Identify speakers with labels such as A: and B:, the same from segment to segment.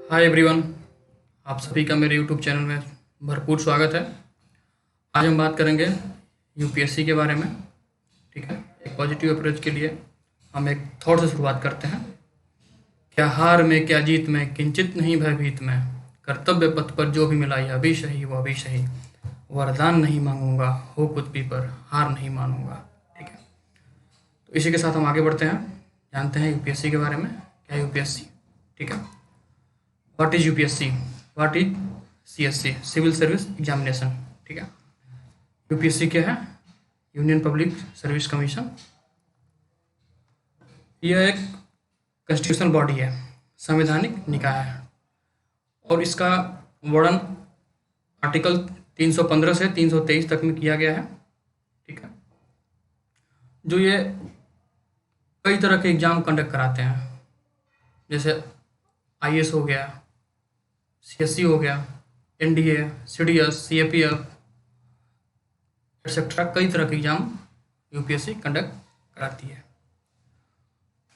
A: Hi everyone. आप सभी का मेरे यूट्यूब चैनल में भरपूर स्वागत है। आज हम बात करेंगे यूपीएससी के बारे में। ठीक है, एक पॉजिटिव अप्रोच के लिए हम एक थॉट से शुरुआत करते हैं। क्या हार में क्या जीत में, किंचित नहीं भयभीत में, कर्तव्य पथ पर जो भी मिला यह भी सही वो भी सही, वरदान नहीं मांगूंगा हो पृथ्वी पर, हार नहीं मानूंगा। ठीक है, तो इसी के साथ हम आगे बढ़ते हैं, जानते हैं यूपीएससी के बारे में। क्या यूपीएससी? ठीक है, what is UPSC, what is CSC, civil service examination. ठीक है, यूपीएससी क्या है? Union Public Service Commission. यह एक कॉन्स्टिट्यूशनल बॉडी है, संवैधानिक निकाय है, और इसका वर्णन आर्टिकल 315 से 323 तक में किया गया है। ठीक है, जो ये कई तरह के एग्जाम कंडक्ट कराते हैं, जैसे आईएएस हो गया, सीएससी हो गया, एनडीए, सीडीएस, सीएपीएफ एक्सेट्रा, कई तरह के एग्जाम यूपीएससी कंडक्ट कराती है।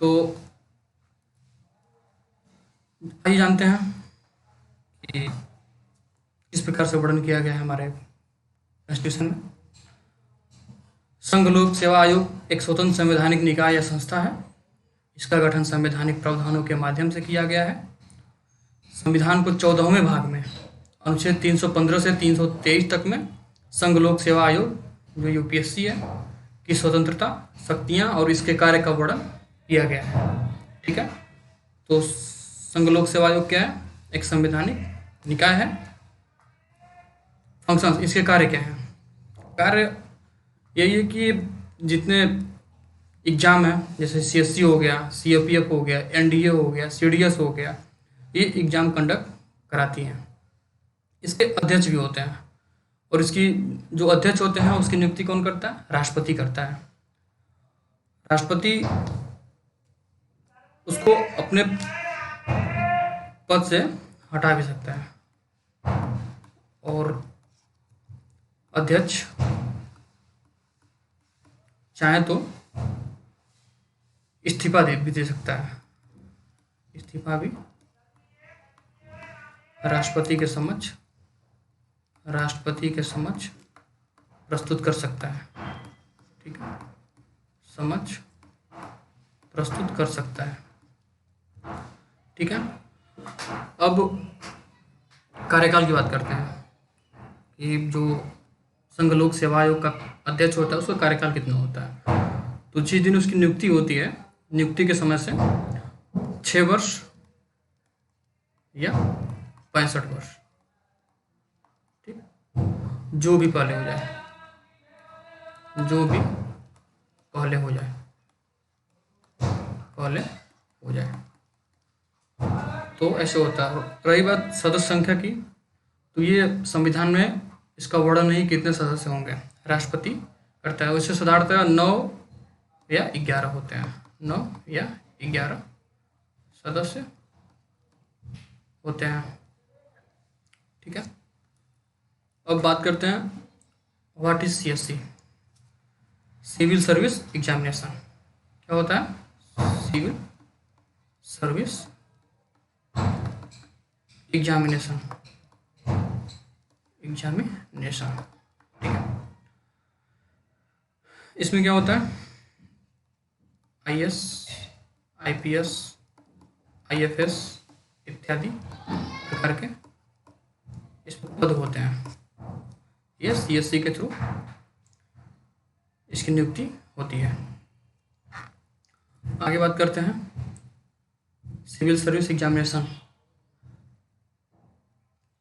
A: तो आइए जानते हैं कि किस प्रकार से वर्णन किया गया है हमारे कॉन्स्टिट्यूशन में। संघ लोक सेवा आयोग एक स्वतंत्र संवैधानिक निकाय या संस्था है। इसका गठन संवैधानिक प्रावधानों के माध्यम से किया गया है। संविधान को 14वें भाग में अनुच्छेद 315 से 323 तक में संघ लोक सेवा आयोग जो यूपीएससी है की स्वतंत्रता, शक्तियां और इसके कार्य का वर्णन किया गया है। ठीक है, तो संघ लोक सेवा आयोग क्या है? एक संवैधानिक निकाय है। फंक्शन, इसके कार्य क्या है? कार्य यही है कि जितने एग्जाम है, जैसे सीएससी हो गया, सीएपीएफ हो गया, एनडीए हो गया, सीडीएस हो गया, ये एग्जाम कंडक्ट कराती हैं। इसके अध्यक्ष भी होते हैं, और इसकी जो अध्यक्ष होते हैं उसकी नियुक्ति कौन करता है? राष्ट्रपति करता है। राष्ट्रपति उसको अपने पद से हटा भी सकता है, और अध्यक्ष चाहे तो इस्तीफा भी दे सकता है। इस्तीफा भी राष्ट्रपति के समक्ष प्रस्तुत कर सकता है। ठीक है, समक्ष प्रस्तुत कर सकता है। ठीक है, अब कार्यकाल की बात करते हैं कि जो संघ लोक सेवा आयोग का अध्यक्ष होता है उसका कार्यकाल कितना होता है। तो जिस दिन उसकी नियुक्ति होती है, नियुक्ति के समय से 6 वर्ष या 65 वर्ष, ठीक, जो भी पहले हो जाए, जो भी पहले हो जाए, पहले हो जाए, तो ऐसे होता है। रही बात सदस्य संख्या की, तो ये संविधान में इसका वर्णन नहीं कितने सदस्य होंगे, राष्ट्रपति करता है। वैसे साधारणतः 9 या 11 होते हैं, 9 या 11 सदस्य होते हैं। ठीक है, अब बात करते हैं what is CSC, civil service examination. क्या होता है? Civil service examination, examination. ठीक है, इसमें क्या होता है? आईएएस, आईपीएस, आईएफएस इत्यादि प्रकार के इसमें पद होते हैं। ये सीएससी के थ्रू इसकी नियुक्ति होती है। आगे बात करते हैं सिविल सर्विस एग्जामिनेशन।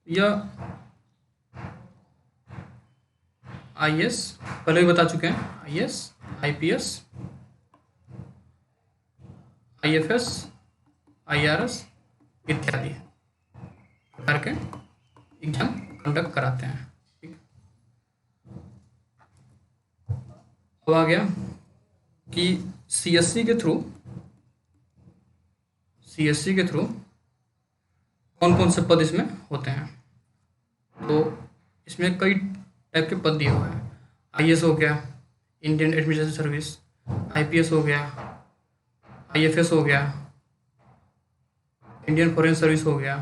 A: यह आईएएस पहले भी बता चुके हैं, आईएएस, आईपीएस, आईएफएस, आईआरएस इत्यादि प्रकार के एग्जाम कंडक्ट कराते हैं। ठीक, अब आ गया कि सीएससी के थ्रू कौन कौन से पद इसमें होते हैं। तो इसमें कई टाइप के पद दिए हुए हैं। आईएएस हो गया, इंडियन एडमिनिस्ट्रेशन सर्विस, आईपीएस हो गया, आईएफएस हो गया, इंडियन फॉरेन सर्विस हो गया,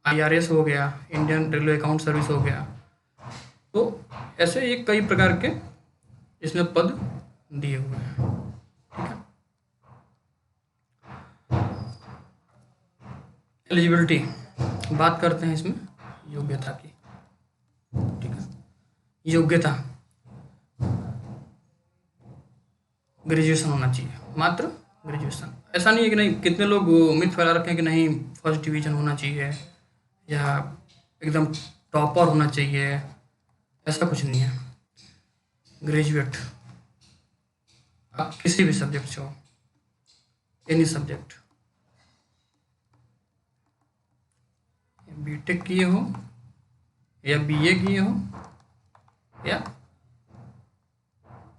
A: IRS हो गया, इंडियन रेलवे अकाउंट सर्विस हो गया। तो ऐसे ये कई प्रकार के इसमें पद दिए हुए हैं। ठीक है। एलिजिबिलिटी बात करते हैं इसमें योग्यता की। ठीक है। योग्यता ग्रेजुएशन होना चाहिए, मात्र ग्रेजुएशन। ऐसा नहीं है कि नहीं, कितने लोग मिथ फैला रखे हैं कि नहीं फर्स्ट डिवीजन होना चाहिए या एकदम टॉपर होना चाहिए। ऐसा कुछ नहीं है। ग्रेजुएट आप किसी भी सब्जेक्ट से हो, एनी सब्जेक्ट, बीटेक किए हो या बीए किए हो या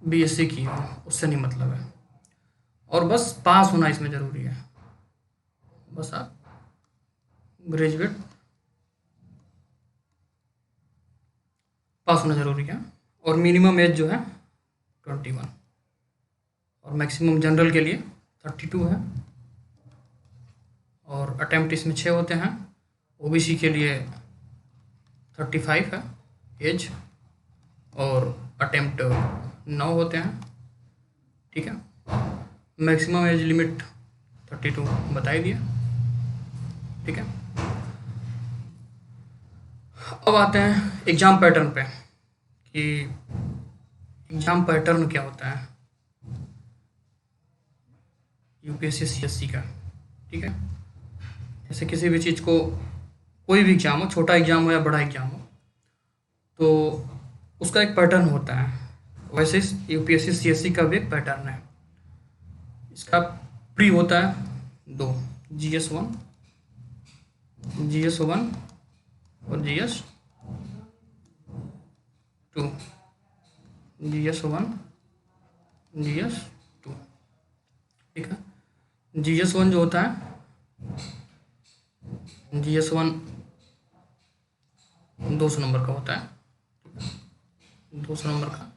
A: बीएससी किए हो, उससे नहीं मतलब है। और बस पास होना इसमें ज़रूरी है। बस आप ग्रेजुएट पास होना ज़रूरी है। और मिनिमम एज जो है 21 और मैक्सिमम जनरल के लिए 32 है। और अटेम्प्ट इसमें 6 होते हैं। ओबीसी के लिए 35 है एज और अटेम्प्ट 9 होते हैं। ठीक है। मैक्सिमम एज लिमिट 32 बता ही दिया। ठीक है। अब आते हैं एग्ज़ाम पैटर्न पे कि एग्ज़ाम पैटर्न क्या होता है यूपीएससी सीएससी का। ठीक है। जैसे किसी भी चीज़ को, कोई भी एग्ज़ाम हो, छोटा एग्ज़ाम हो या बड़ा एग्ज़ाम हो, तो उसका एक पैटर्न होता है। वैसे यूपीएससी सीएससी का भी एक पैटर्न है। इसका प्री होता है 2, GS1 और GS2, GS1 GS2। ठीक है। GS1 जो होता है, GS1 200 नंबर का होता है, 200 नंबर का।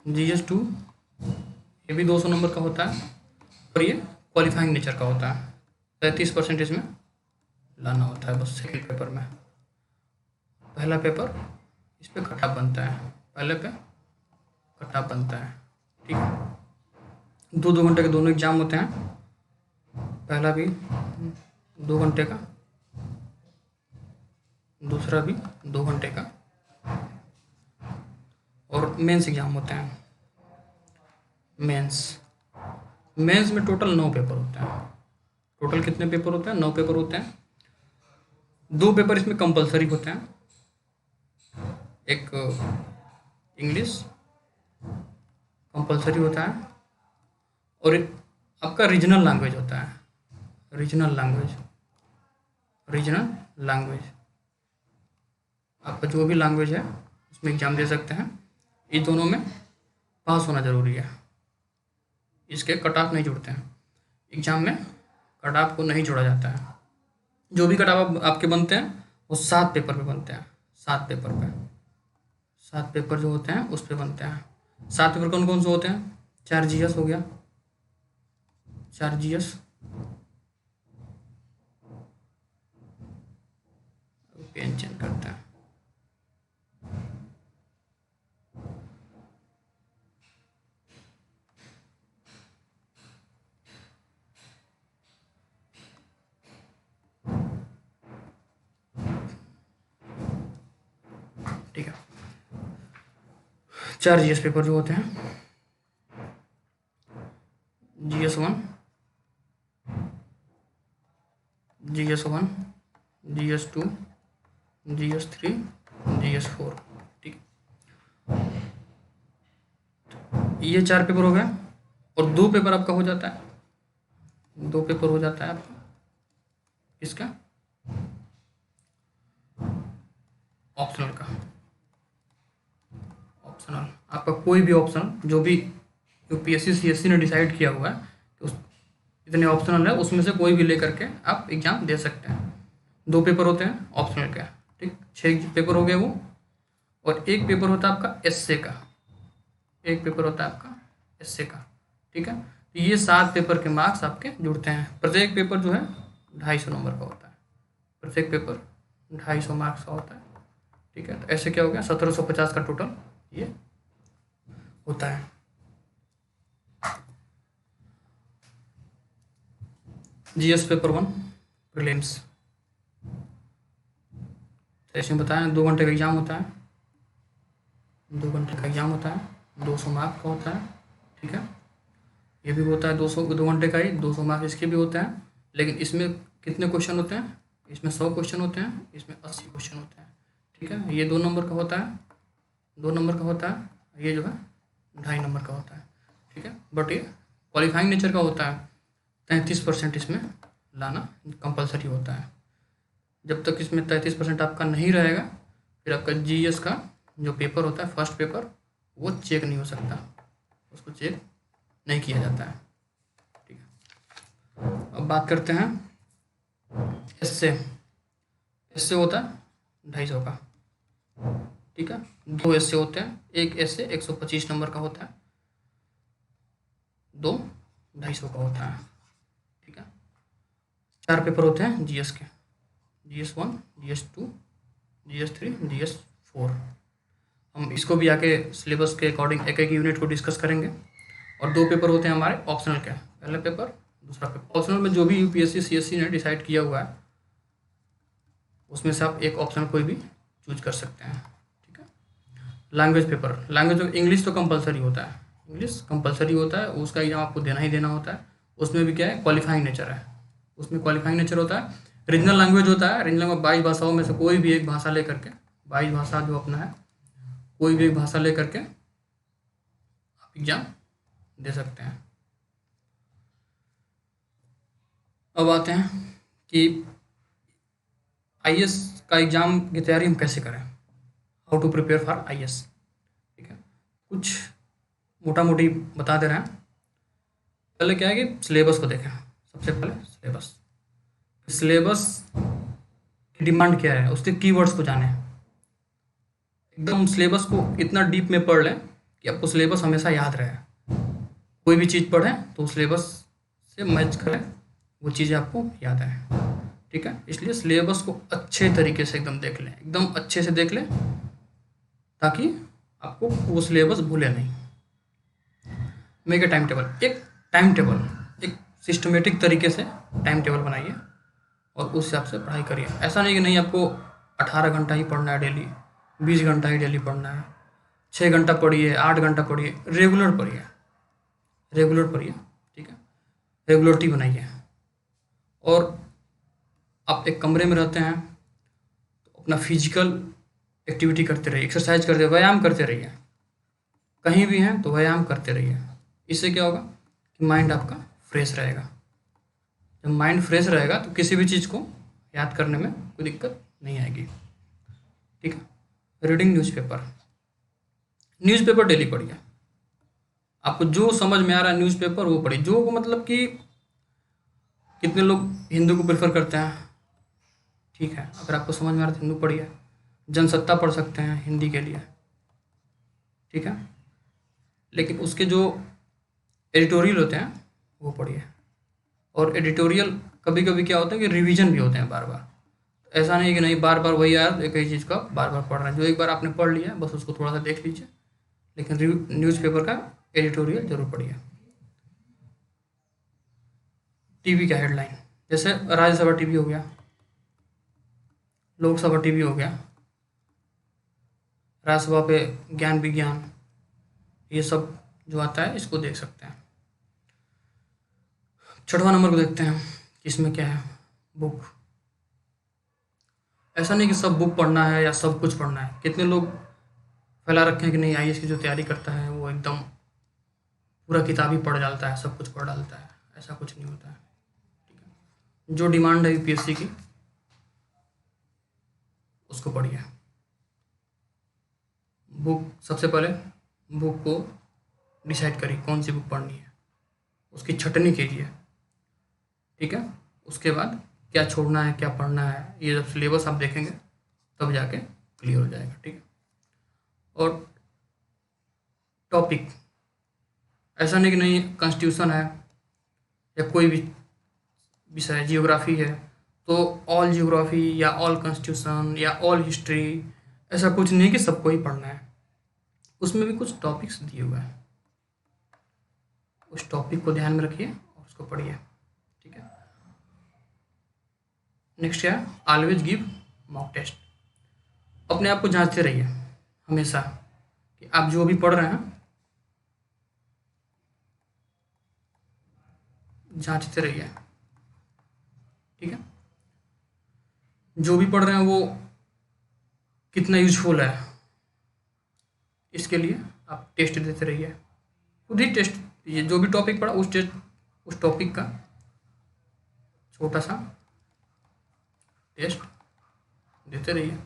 A: GS2 ये भी 200 नंबर का होता है और ये क्वालिफाइंग नेचर का होता है। 33% इसमें लाना होता है बस सेकंड पेपर में। पहला पेपर इस पे कट ऑफ बनता है, पहले पे कट ऑफ बनता है। ठीक है। 2 घंटे के दोनों एग्जाम होते हैं। पहला भी 2 घंटे का, दूसरा भी 2 घंटे का। और मेंस एग्जाम होते हैं। मेंस में टोटल 9 पेपर होते हैं। टोटल कितने पेपर होते हैं? 9 पेपर होते हैं। 2 पेपर इसमें कंपलसरी होते हैं। एक इंग्लिश कंपलसरी होता है और एक आपका रीजनल लैंग्वेज होता है। रीजनल लैंग्वेज आपका जो भी लैंग्वेज है उसमें एग्ज़ाम दे सकते हैं। इन दोनों में पास होना ज़रूरी है। इसके कट ऑफ नहीं जुड़ते हैं एग्ज़ाम में, कट ऑफ को नहीं जोड़ा जाता है। जो भी कट ऑफ आपके बनते हैं वो 7 पेपर पे बनते हैं। 7 पेपर जो होते हैं उस पे बनते हैं। 7 पेपर कौन कौन से होते हैं? 4 GS हो गया, 4 GS, पेन चेंज करते हैं। ठीक है। 4 GS पेपर जो होते हैं, GS1, GS2, GS3, GS4। ठीक है। ये 4 पेपर हो गए और 2 पेपर आपका हो जाता है। 2 पेपर हो जाता है आपका इसका ऑप्शनल का। ऑप्शनल आपका कोई भी ऑप्शन जो भी यूपीएससी सीएससी ने डिसाइड किया हुआ है कि उस इतने ऑप्शनल है, उसमें से कोई भी लेकर के आप एग्ज़ाम दे सकते हैं। 2 पेपर होते हैं ऑप्शनल के। ठीक, 6 पेपर हो गए वो। और एक पेपर होता है आपका एसए का। एक पेपर होता है आपका एसए का। ठीक है। तो ये 7 पेपर के मार्क्स आपके जुड़ते हैं। प्रत्येक पेपर जो है 250 नंबर का होता है। प्रत्येक पेपर 250 मार्क्स का होता है। ठीक है, तो ऐसे क्या हो गया, 1750 का टोटल ये होता है। जीएस पेपर 1 प्रीलिम्स, तो इसमें बताया 2 घंटे का एग्ज़ाम होता है, 2 घंटे का एग्ज़ाम होता है, 200 मार्क का होता है। ठीक है, ये भी होता है 2 घंटे का ही, 200 मार्क इसके भी होते हैं। लेकिन इसमें कितने क्वेश्चन होते हैं, इसमें 100 क्वेश्चन होते हैं, इसमें 80 क्वेश्चन होते हैं। ठीक है, ये 2 नंबर का होता है, 2 नंबर का होता है, ये जो है 2.5 नंबर का होता है। ठीक है, बट ये क्वालिफाइंग नेचर का होता है, 33% इसमें लाना कंपलसरी होता है। जब तक इसमें 33% आपका नहीं रहेगा, फिर आपका जीएस का जो पेपर होता है, फर्स्ट पेपर, वो चेक नहीं हो सकता, उसको चेक नहीं किया जाता है। ठीक है, अब बात करते हैं एससे। एससे होता है 250 का। ठीक है, 2 एससे होते हैं, एक एससे 125 नंबर का होता है, 2 250 का होता है। ठीक है, 4 पेपर होते हैं जीएस के, GS1, GS2, GS3, GS4। हम इसको भी आके सिलेबस के अकॉर्डिंग एक एक यूनिट को डिस्कस करेंगे। और 2 पेपर होते हैं हमारे ऑप्शनल के, पहला पेपर, दूसरा पेपर। ऑप्शनल में जो भी यूपीएससी सीएससी ने डिसाइड किया हुआ है, उसमें से आप एक ऑप्शन कोई भी चूज कर सकते हैं। ठीक है, लैंग्वेज पेपर, लैंग्वेज में इंग्लिश तो कंपलसरी होता है, इंग्लिश कंपलसरी होता है, उसका एग्जाम आपको देना ही देना होता है। उसमें भी क्या है, क्वालिफाइंग नेचर है, उसमें क्वालिफाइंग नेचर होता है। रीजनल लैंग्वेज होता है, रीजनल लैंग्वेज 22 भाषाओं में से कोई भी एक भाषा लेकर के, 22 भाषा जो अपना है, कोई भी एक भाषा लेकर के आप एग्जाम दे सकते हैं। अब आते हैं कि आईएएस का एग्ज़ाम की तैयारी हम कैसे करें, how to prepare for IAS. ठीक है, कुछ मोटा मोटी बता दे रहे हैं। पहले क्या है कि सिलेबस को देखें, सबसे पहले सिलेबस, सिलेबस की डिमांड क्या है, उसके कीवर्ड्स को जानें। एकदम सिलेबस को इतना डीप में पढ़ लें कि आपको सिलेबस हमेशा याद रहे। कोई भी चीज़ पढ़ें तो सिलेबस से मैच करें, वो चीज़ें आपको याद आए। ठीक है, इसलिए सिलेबस को अच्छे तरीके से एकदम देख लें, एकदम अच्छे से देख लें, ताकि आपको वो सिलेबस भूले नहीं। मेक ए टाइम टेबल, एक सिस्टमेटिक तरीके से टाइम टेबल बनाइए और उस हिसाब से पढ़ाई करिए। ऐसा नहीं कि नहीं आपको 18 घंटा ही पढ़ना है डेली, 20 घंटा ही डेली पढ़ना है, 6 घंटा पढ़िए, 8 घंटा पढ़िए, रेगुलर पढ़िए, रेगुलर पढ़िए। ठीक है, रेगुलरिटी बनाइए। और आप एक कमरे में रहते हैं तो अपना फिजिकल एक्टिविटी करते रहिए, एक्सरसाइज करते, व्यायाम करते रहिए। कहीं भी हैं तो व्यायाम करते रहिए। इससे क्या होगा कि माइंड आपका फ्रेश रहेगा। जब माइंड फ्रेश रहेगा तो किसी भी चीज़ को याद करने में कोई दिक्कत नहीं आएगी। ठीक है, रीडिंग न्यूज़पेपर, न्यूज़पेपर डेली पढ़िए। आपको जो समझ में आ रहा है न्यूज़पेपर वो पढ़िए। जो मतलब कि कितने लोग हिंदू को प्रेफर करते हैं, ठीक है, अगर आपको समझ में आ रहा है तो हिंदू पढ़िए। जनसत्ता पढ़ सकते हैं हिंदी के लिए। ठीक है, लेकिन उसके जो एडिटोरियल होते हैं वो पढ़िए। और एडिटोरियल कभी कभी क्या होता है कि रिवीजन भी होते हैं बार बार। ऐसा नहीं कि नहीं बार बार वही आया एक ही चीज़ का बार बार पढ़ रहे हैं। जो एक बार आपने पढ़ लिया बस उसको थोड़ा सा देख लीजिए, लेकिन न्यूज़पेपर का एडिटोरियल जरूर पढ़िए। टीवी का हेडलाइन, जैसे राज्यसभा टीवी हो गया, लोकसभा टीवी हो गया, राज्यसभा पे ज्ञान विज्ञान, ये सब जो आता है इसको देख सकते हैं। 6वां नंबर को देखते हैं कि इसमें क्या है, बुक। ऐसा नहीं कि सब बुक पढ़ना है या सब कुछ पढ़ना है। कितने लोग फैला रखे हैं कि नहीं आईएएस की जो तैयारी करता है वो एकदम पूरा किताब ही पढ़ डालता है, सब कुछ पढ़ डालता है। ऐसा कुछ नहीं होता है। ठीक है, जो डिमांड है यूपीएससी की उसको पढ़िए। बुक, सबसे पहले बुक को डिसाइड करिए कौन सी बुक पढ़नी है, उसकी छटनी कीजिए। ठीक है, उसके बाद क्या छोड़ना है क्या पढ़ना है, ये जब सिलेबस आप देखेंगे तब जाके क्लियर हो जाएगा। ठीक है, और टॉपिक, ऐसा नहीं कि नहीं कॉन्स्टिट्यूशन है या कोई भी विषय, जियोग्राफी है तो ऑल ज्योग्राफी या ऑल कॉन्स्टिट्यूशन या ऑल हिस्ट्री ऐसा कुछ नहीं कि सबको ही पढ़ना है। उसमें भी कुछ टॉपिक्स दिए हुए हैं, उस टॉपिक को ध्यान में रखिए और उसको पढ़िए, ठीक है। नेक्स्ट है ऑलवेज गिव मॉक टेस्ट। अपने आप को जांचते रहिए हमेशा कि आप जो भी पढ़ रहे हैं जांचते रहिए, ठीक है। जो भी पढ़ रहे हैं वो कितना यूजफुल है, इसके लिए आप टेस्ट देते रहिए, खुद ही टेस्ट दीजिए। जो भी टॉपिक पढ़ा उस टॉपिक का छोटा सा टेस्ट देते रहिए।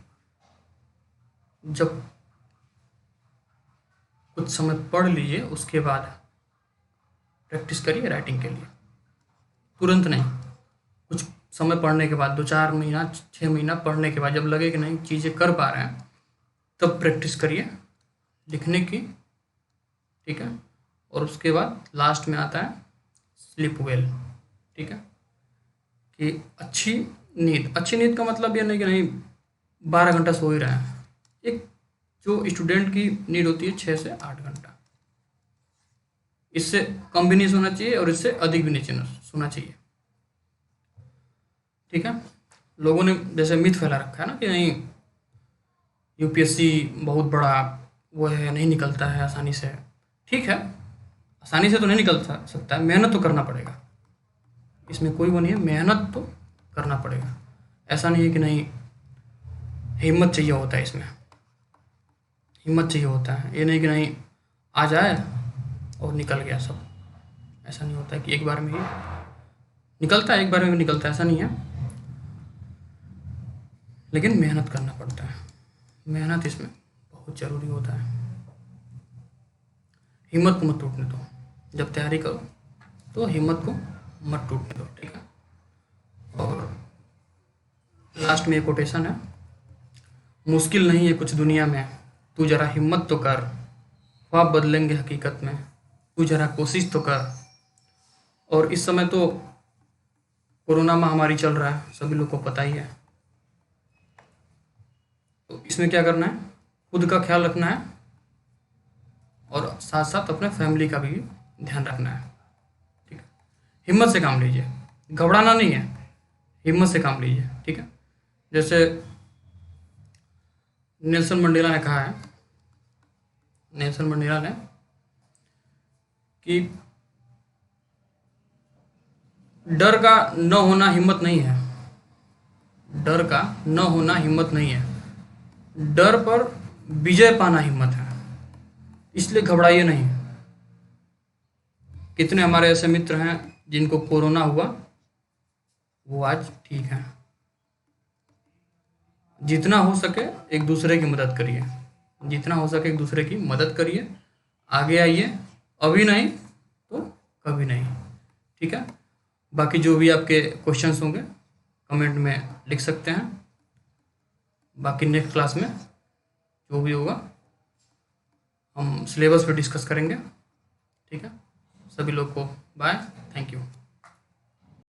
A: जब कुछ समय पढ़ लीजिए उसके बाद प्रैक्टिस करिए राइटिंग के लिए, तुरंत नहीं। कुछ समय पढ़ने के बाद 2-4 महीना 6 महीना पढ़ने के बाद जब लगे कि नहीं चीज़ें कर पा रहे हैं तब प्रैक्टिस करिए लिखने की, ठीक है। और उसके बाद लास्ट में आता है स्लीप वेल, ठीक है। कि अच्छी नींद का मतलब ये नहीं कि नहीं 12 घंटा सो ही रहे हैं। एक जो स्टूडेंट की नीड होती है 6 से 8 घंटा, इससे कम भी नहीं सोना चाहिए और इससे अधिक भी नहीं सोना चाहिए, ठीक है। लोगों ने जैसे मिथ फैला रखा है ना कि नहीं यूपीएससी बहुत बड़ा वो है, नहीं निकलता है आसानी से। ठीक है, आसानी से तो नहीं निकल सकता है, मेहनत तो करना पड़ेगा, इसमें कोई वो नहीं है, मेहनत तो करना पड़ेगा। ऐसा नहीं है कि नहीं हिम्मत चाहिए होता है, इसमें हिम्मत चाहिए होता है। ये नहीं कि नहीं आ जाए और निकल गया सब, ऐसा नहीं होता है कि एक बार में ही निकलता है, एक बार में भी निकलता है, ऐसा नहीं है। लेकिन मेहनत करना पड़ता है, मेहनत इसमें बहुत ज़रूरी होता है। हिम्मत को मत टूटने दो, जब तैयारी करो तो हिम्मत को मत टूटने दो, ठीक है। और लास्ट में एक कोटेशन है, मुश्किल नहीं है कुछ दुनिया में, तू जरा हिम्मत तो कर, ख्वाब बदलेंगे हकीकत में, तू जरा कोशिश तो कर। और इस समय तो कोरोना महामारी चल रहा है, सभी लोग को पता ही है। तो इसमें क्या करना है, खुद का ख्याल रखना है और साथ साथ अपने फैमिली का भी ध्यान रखना है, ठीक है। हिम्मत से काम लीजिए, घबराना नहीं है, हिम्मत से काम लीजिए, ठीक है। जैसे नेल्सन मंडेला ने कहा है, नेल्सन मंडेला ने कि डर का न होना हिम्मत नहीं है, डर का न होना हिम्मत नहीं है, डर पर विजय पाना हिम्मत है, इसलिए घबराइए नहीं। कितने हमारे ऐसे मित्र हैं जिनको कोरोना हुआ, वो आज ठीक हैं। जितना हो सके एक दूसरे की मदद करिए, जितना हो सके एक दूसरे की मदद करिए, आगे आइए, अभी नहीं तो कभी नहीं, ठीक है। बाकी जो भी आपके क्वेश्चंस होंगे कमेंट में लिख सकते हैं। बाकी नेक्स्ट क्लास में जो भी होगा हम सिलेबस पे डिस्कस करेंगे, ठीक है। सभी लोग को बाय, थैंक यू।